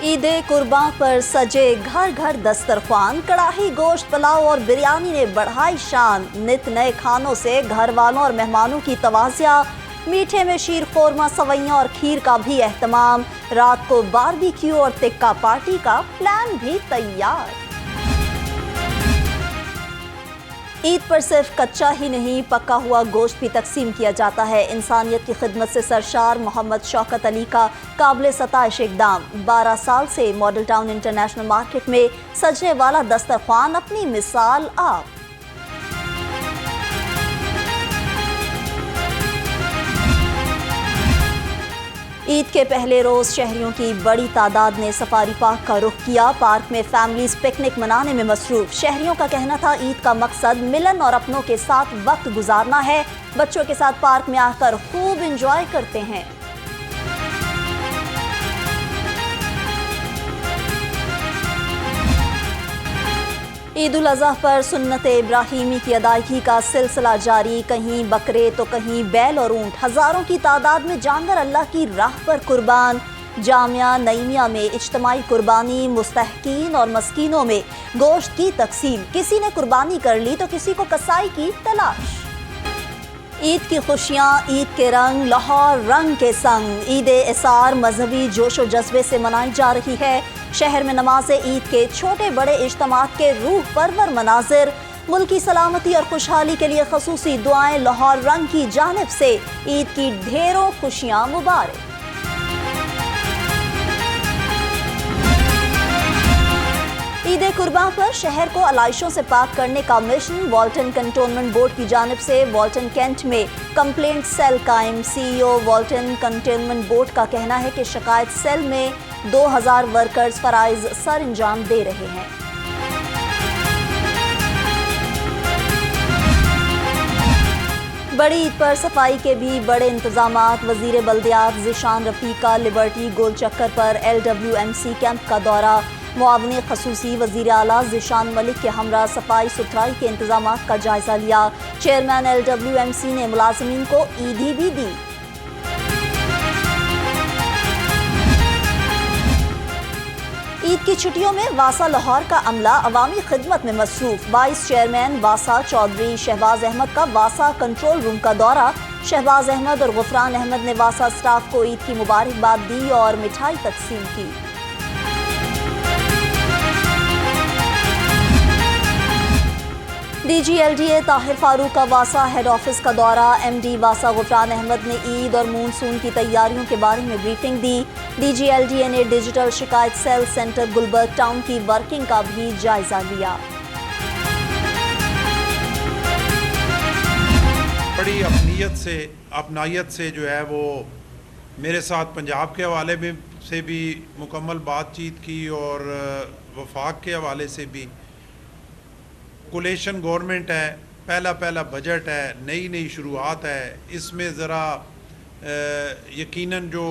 عید قرباں پر سجے گھر گھر دسترخوان، کڑاہی گوشت پلاؤ اور بریانی نے بڑھائی شان، نت نئے کھانوں سے گھر والوں اور مہمانوں کی توازیہ، میٹھے میں شیر خورمہ، سوئیاں اور کھیر کا بھی اہتمام، رات کو باربیکیو اور ٹکا پارٹی کا پلان بھی تیار۔ عید پر صرف کچا ہی نہیں پکا ہوا گوشت بھی تقسیم کیا جاتا ہے۔ انسانیت کی خدمت سے سرشار محمد شوکت علی کا قابل ستائش اقدام۔ 12 سال سے ماڈل ٹاؤن انٹرنیشنل مارکیٹ میں سجنے والا دسترخوان اپنی مثال آپ۔ عید کے پہلے روز شہریوں کی بڑی تعداد نے سفاری پارک کا رخ کیا۔ پارک میں فیملیز پکنک منانے میں مصروف۔ شہریوں کا کہنا تھا عید کا مقصد ملن اور اپنوں کے ساتھ وقت گزارنا ہے۔ بچوں کے ساتھ پارک میں آ کر خوب انجوائے کرتے ہیں۔ عید الاضحیٰ پر سنت ابراہیمی کی ادائیگی کا سلسلہ جاری، کہیں بکرے تو کہیں بیل اور اونٹ، ہزاروں کی تعداد میں جانور اللہ کی راہ پر قربان۔ جامعہ نعیمیہ میں اجتماعی قربانی، مستحقین اور مسکینوں میں گوشت کی تقسیم، کسی نے قربانی کر لی تو کسی کو کسائی کی تلاش۔ عید کی خوشیاں، عید کے رنگ، لاہور رنگ کے سنگ، عید اثار مذہبی جوش و جذبے سے منائی جا رہی ہے۔ شہر میں نماز عید کے چھوٹے بڑے اجتماعات کے روح پرور مناظر، ملکی سلامتی اور خوشحالی کے لیے خصوصی دعائیں۔ لاہور رنگ کی جانب سے عید کی ڈھیروں خوشیاں مبارک۔ عید قرباں پر شہر کو علائشوں سے پاک کرنے کا مشن، والٹن کنٹونمنٹ بورڈ کی جانب سے والٹن کینٹ میں کمپلینٹ سیل قائم۔ سی ای او والٹن کنٹونمنٹ بورڈ کا کہنا ہے کہ شکایت سیل میں 2000 ورکرز فرائض سر انجام دے رہے ہیں۔ بڑی عید پر صفائی کے بھی بڑے انتظامات۔ وزیر بلدیات ذیشان رفیق کا لبرٹی گول چکر پر LWMC کیمپ کا دورہ۔ معاون خصوصی وزیر اعلیٰ ذیشان ملک کے ہمراہ صفائی ستھرائی کے انتظامات کا جائزہ لیا۔ چیئرمین LWMC نے ملازمین کو عیدی بھی دی۔ عید کی چھٹیوں میں واسا لاہور کا عملہ عوامی خدمت میں مصروف۔ وائس چیئرمین واسا چودھری شہباز احمد کا واسا کنٹرول روم کا دورہ۔ شہباز احمد اور غفران احمد نے واسا سٹاف کو عید کی مبارکباد دی اور مٹھائی تقسیم کی۔ DGLDA طاہر فاروق کا واسا ہیڈ آفس کا دورہ۔ MD واسا غفران احمد نے عید اور مونسون کی تیاریوں کے بارے میں بریفنگ دی۔ DGLDA نے ڈیجیٹل شکایت سیل سینٹر گلبرگ ٹاؤن کی ورکنگ کا بھی جائزہ لیا۔ بڑی اپنائیت سے جو ہے وہ میرے ساتھ پنجاب کے حوالے میں سے بھی مکمل بات چیت کی اور وفاق کے حوالے سے بھی۔ کولیشن گورنمنٹ ہے، پہلا بجٹ ہے، نئی شروعات ہے، اس میں ذرا یقیناً جو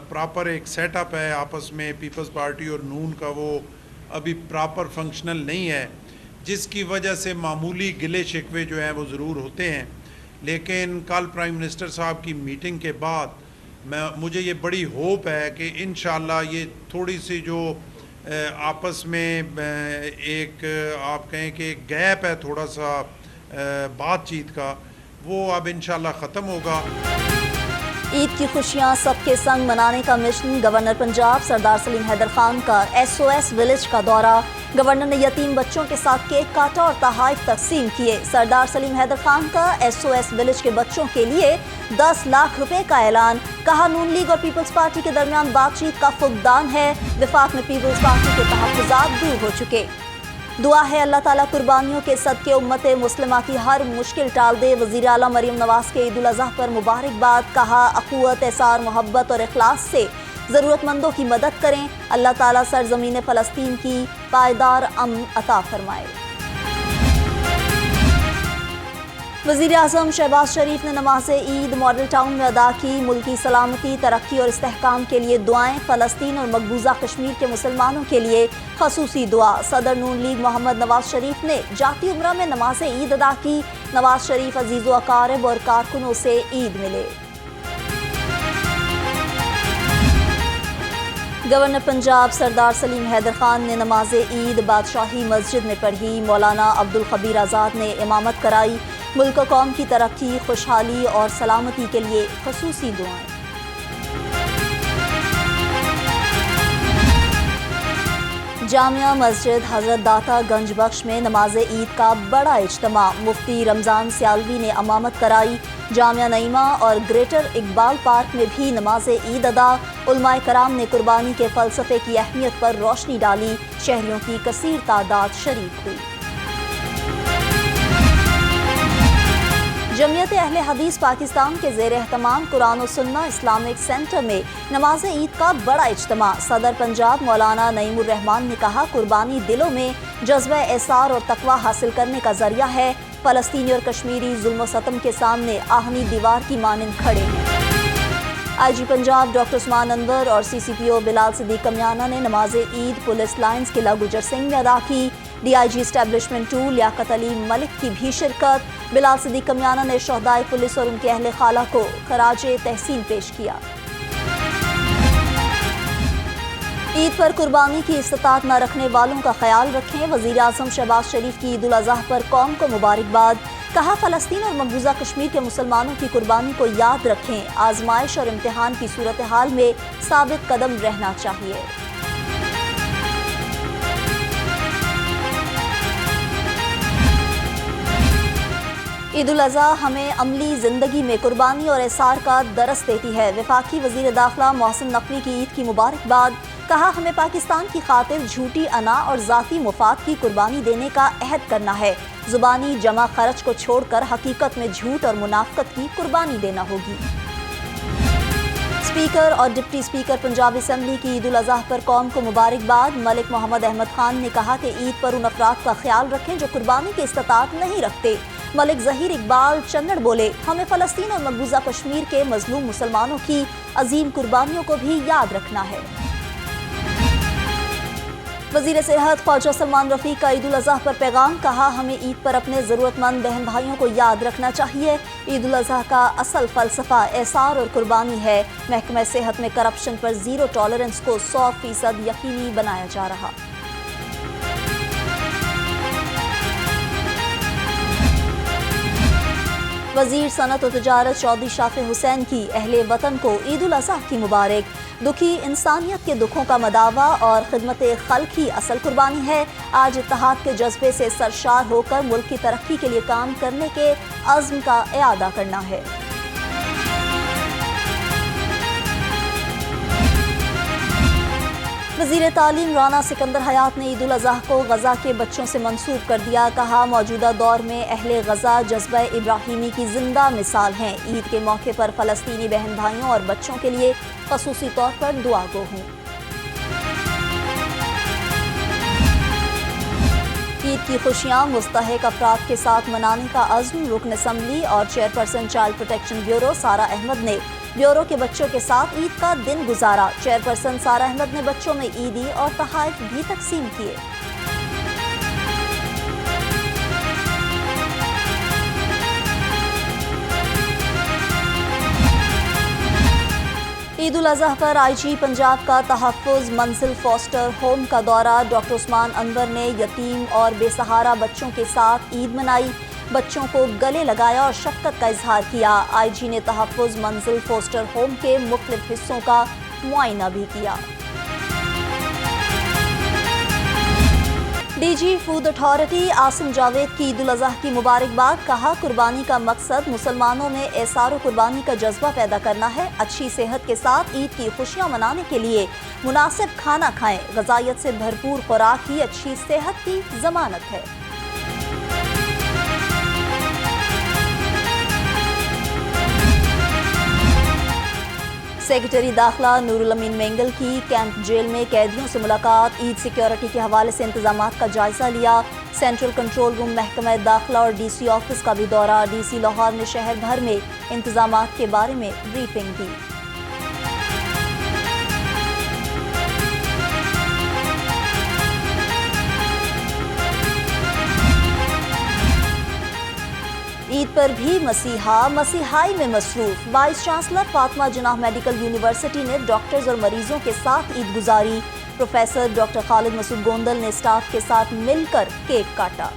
پراپر ایک سیٹ اپ ہے آپس میں پیپلز پارٹی اور نون کا، وہ ابھی پراپر فنکشنل نہیں ہے، جس کی وجہ سے معمولی گلے شکوے جو ہیں وہ ضرور ہوتے ہیں۔ لیکن کل پرائم منسٹر صاحب کی میٹنگ کے بعد مجھے یہ بڑی ہوپ ہے کہ انشاءاللہ یہ تھوڑی سی جو آپس میں ایک آپ کہیں کہ ایک گیپ ہے تھوڑا سا بات چیت کا، وہ اب انشاءاللہ ختم ہوگا۔ عید کی خوشیاں سب کے سنگ منانے کا مشن، گورنر پنجاب سردار سلیم حیدر خان کا SOS ولیج کا دورہ۔ گورنر نے یتیم بچوں کے ساتھ کیک کاٹا اور تحائف تقسیم کیے۔ سردار سلیم حیدر خان کا SOS ولیج کے بچوں کے لیے 10 لاکھ روپے کا اعلان۔ کہا نون لیگ اور پیپلز پارٹی کے درمیان بات چیت کا فقدان ہے، وفاق میں پیپلز پارٹی کے تحفظات دور ہو چکے۔ دعا ہے اللہ تعالیٰ قربانیوں کے صدقے امت مسلمہ کی ہر مشکل ٹال دے۔ وزیر اعلیٰ مریم نواز کے عید الاضحیٰ پر مبارکباد۔ کہا اخوت، احسان، محبت اور اخلاص سے ضرورت مندوں کی مدد کریں، اللہ تعالیٰ سرزمین فلسطین کی پائیدار امن عطا فرمائے۔ وزیر اعظم شہباز شریف نے نماز عید ماڈل ٹاؤن میں ادا کی۔ ملکی سلامتی، ترقی اور استحکام کے لیے دعائیں، فلسطین اور مقبوضہ کشمیر کے مسلمانوں کے لیے خصوصی دعا۔ صدر نون لیگ محمد نواز شریف نے جاتی عمرہ میں نماز عید ادا کی۔ نواز شریف عزیز و اقارب اور کارکنوں سے عید ملے۔ گورنر پنجاب سردار سلیم حیدر خان نے نماز عید بادشاہی مسجد میں پڑھی۔ مولانا عبدالخبیر آزاد نے امامت کرائی۔ ملک و قوم کی ترقی، خوشحالی اور سلامتی کے لیے خصوصی دعائیں۔ جامعہ مسجد حضرت داتا گنج بخش میں نماز عید کا بڑا اجتماع، مفتی رمضان سیالوی نے امامت کرائی۔ جامعہ نعیمہ اور گریٹر اقبال پارک میں بھی نماز عید ادا۔ علماء کرام نے قربانی کے فلسفے کی اہمیت پر روشنی ڈالی۔ شہریوں کی کثیر تعداد شریک ہوئی۔ جمعیت اہل حدیث پاکستان کے زیر اہتمام قرآن و سنہ اسلامک سینٹر میں نماز عید کا بڑا اجتماع۔ صدر پنجاب مولانا نعیم الرحمان نے کہا، قربانی دلوں میں جذبہ ایثار اور تقویٰ حاصل کرنے کا ذریعہ ہے۔ فلسطینی اور کشمیری ظلم و ستم کے سامنے آہنی دیوار کی مانند کھڑے ہیں۔ آئی جی پنجاب ڈاکٹر عثمان انور اور سی سی پی او بلال صدیق کمیانہ نے نماز عید پولیس لائنز قلعہ گجر سنگھ میں ادا کی۔ D I G establishment 2 Liaquat Ali ملک کی بھی شرکت۔ بلال صدیق کمیانہ نے شہدائے پولیس اور ان کے اہل خالہ کو خراج تحسین پیش کیا۔ عید پر قربانی کی استطاعت نہ رکھنے والوں کا خیال رکھیں۔ وزیر اعظم شہباز شریف کی عید الاضحیٰ پر قوم کو مبارکباد۔ کہا، فلسطین اور مقبوضہ کشمیر کے مسلمانوں کی قربانی کو یاد رکھیں۔ آزمائش اور امتحان کی صورتحال میں ثابت قدم رہنا چاہیے۔ عید الاضحیٰ ہمیں عملی زندگی میں قربانی اور ایثار کا درس دیتی ہے۔ وفاقی وزیر داخلہ محسن نقوی کی عید کی مبارکباد۔ کہا، ہمیں پاکستان کی خاطر جھوٹی انا اور ذاتی مفاد کی قربانی دینے کا عہد کرنا ہے۔ زبانی جمع خرچ کو چھوڑ کر حقیقت میں جھوٹ اور منافقت کی قربانی دینا ہوگی۔ اسپیکر اور ڈپٹی اسپیکر پنجاب اسمبلی کی عید الاضحیٰ پر قوم کو مبارکباد۔ ملک محمد احمد خان نے کہا کہ عید پر ان افراد کا خیال رکھیں جو قربانی کی استطاعت نہیں رکھتے۔ ملک ظہیر اقبال چنڑ بولے، ہمیں فلسطین اور مقبوضہ کشمیر کے مظلوم مسلمانوں کی عظیم قربانیوں کو بھی یاد رکھنا ہے۔ وزیر صحت خواجہ سلمان رفیق کا عید الاضحیٰ پر پیغام۔ کہا، ہمیں عید پر اپنے ضرورت مند بہن بھائیوں کو یاد رکھنا چاہیے۔ عید الاضحیٰ کا اصل فلسفہ ایثار اور قربانی ہے۔ محکمہ صحت میں کرپشن پر زیرو ٹالرنس کو 100% یقینی بنایا جا رہا۔ وزیر صنعت و تجارت چودھری شافع حسین کی اہل وطن کو عید الاضحیٰ کی مبارک۔ دکھی انسانیت کے دکھوں کا مداوع اور خدمت خلق ہی اصل قربانی ہے۔ آج اتحاد کے جذبے سے سرشار ہو کر ملک کی ترقی کے لیے کام کرنے کے عزم کا اعادہ کرنا ہے۔ وزیر تعلیم رانا سکندر حیات نے عید الاضحیٰ کو غزہ کے بچوں سے منسوب کر دیا۔ کہا، موجودہ دور میں اہل غزہ جذبہ ابراہیمی کی زندہ مثال ہیں۔ عید کے موقع پر فلسطینی بہن بھائیوں اور بچوں کے لیے خصوصی طور پر دعا گو ہوں۔ عید کی خوشیاں مستحق افراد کے ساتھ منانے کا عزم۔ رکن اسمبلی اور chairperson child protection bureau Sara Ahmed نے بیورو کے بچوں کے ساتھ عید کا دن گزارا۔ چیئرپرسن سارہ احمد نے بچوں میں عیدی اور تحائف بھی تقسیم کیے۔ عید الاضحیٰ پر آئی جی پنجاب کا تحفظ منزل فاسٹر ہوم کا دورہ۔ ڈاکٹر عثمان انور نے یتیم اور بے سہارا بچوں کے ساتھ عید منائی۔ بچوں کو گلے لگایا اور شفقت کا اظہار کیا۔ آئی جی نے تحفظ منزل فاسٹر ہوم کے مختلف حصوں کا معائنہ بھی کیا۔ D G food authority Asim Javed کی عید الاضحیٰ کی مبارکباد۔ کہا، قربانی کا مقصد مسلمانوں میں ایثار و قربانی کا جذبہ پیدا کرنا ہے۔ اچھی صحت کے ساتھ عید کی خوشیاں منانے کے لیے مناسب کھانا کھائیں۔ غذائیت سے بھرپور خوراک ہی اچھی صحت کی ضمانت ہے۔ سیکرٹری داخلہ نور الامین مینگل کی کیمپ جیل میں قیدیوں سے ملاقات۔ عید سیکیورٹی کے حوالے سے انتظامات کا جائزہ لیا۔ سینٹرل کنٹرول روم محکمہ داخلہ اور ڈی سی آفس کا بھی دورہ۔ ڈی سی لاہور نے شہر بھر میں انتظامات کے بارے میں بریفنگ دی۔ عید پر بھی مسیحا مسیحائی میں مصروف۔ وائس چانسلر فاطمہ جناح میڈیکل یونیورسٹی نے ڈاکٹرز اور مریضوں کے ساتھ عید گزاری۔ پروفیسر ڈاکٹر خالد مسعود گوندل نے اسٹاف کے ساتھ مل کر کیک کاٹا۔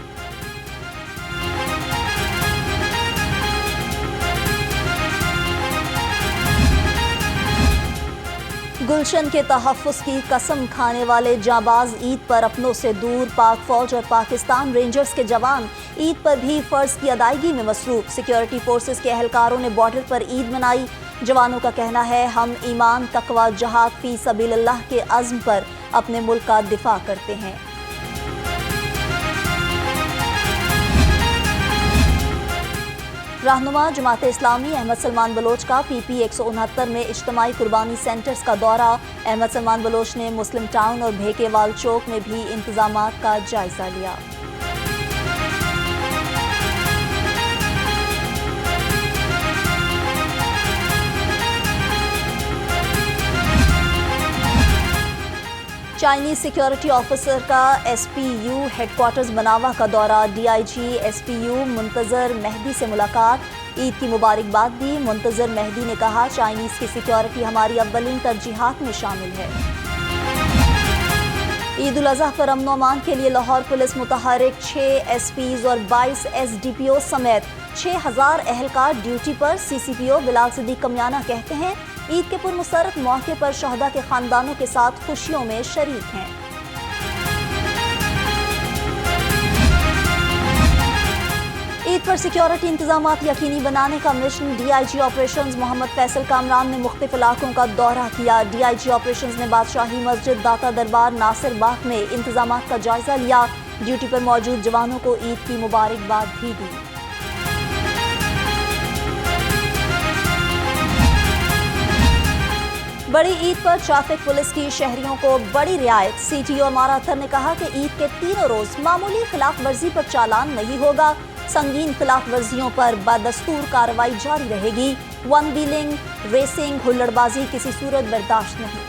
گلشن کے تحفظ کی قسم کھانے والے جانباز عید پر اپنوں سے دور۔ پاک فوج اور پاکستان رینجرز کے جوان عید پر بھی فرض کی ادائیگی میں مصروف۔ سیکیورٹی فورسز کے اہلکاروں نے بارڈر پر عید منائی۔ جوانوں کا کہنا ہے ہم ایمان، تقوی، جہاد فی سبیل اللہ کے عزم پر اپنے ملک کا دفاع کرتے ہیں۔ رہنما جماعت اسلامی احمد سلمان بلوچ کا PP 169 میں اجتماعی قربانی سینٹرز کا دورہ۔ احمد سلمان بلوچ نے مسلم ٹاؤن اور بھیکے وال چوک میں بھی انتظامات کا جائزہ لیا۔ چائنیز سیکیورٹی آفیسر کا SPU ہیڈ کوارٹرز مناوا کا دورہ۔ DIG SPU منتظر مہدی سے ملاقات، عید کی مبارکباد دی۔ منتظر مہدی نے کہا چائنیز کی سیکیورٹی ہماری اولین ترجیحات میں شامل ہے۔ عید الاضحیٰ پر امن و امان کے لیے لاہور پولیس متحرک، 6 SPs اور 22 SDPO سمیت 6000 اہلکار ڈیوٹی پر۔ CCPO بلال صدیق کمیانہ کہتے ہیں عید کے پرمسرت موقع پر شہداء کے خاندانوں کے ساتھ خوشیوں میں شریک ہیں۔ عید پر سیکیورٹی انتظامات یقینی بنانے کا مشن۔ DIG آپریشنز محمد فیصل کامران نے مختلف علاقوں کا دورہ کیا۔ DIG آپریشنز نے بادشاہی مسجد، داتا دربار، ناصر باغ میں انتظامات کا جائزہ لیا۔ ڈیوٹی پر موجود جوانوں کو عید کی مبارکباد بھی دی۔ بڑی عید پر ٹریفک پولیس کی شہریوں کو بڑی رعایت۔ CTO امارا اطہر نے کہا کہ عید کے تینوں روز معمولی خلاف ورزی پر چالان نہیں ہوگا، سنگین خلاف ورزیوں پر بدستور کارروائی جاری رہے گی۔ ون ویلنگ، ریسنگ، ہلڑ بازی کسی صورت برداشت نہیں۔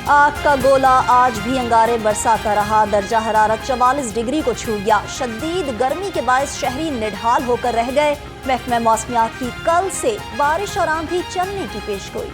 آگ کا گولہ آج بھی انگارے برساتا رہا۔ درجہ حرارت 44 ڈگری کو چھو گیا۔ شدید گرمی کے باعث شہری نڈھال ہو کر رہ گئے۔ محکمہ موسمیات کی کل سے بارش اور آندھی چلنے کی پیشگوئی۔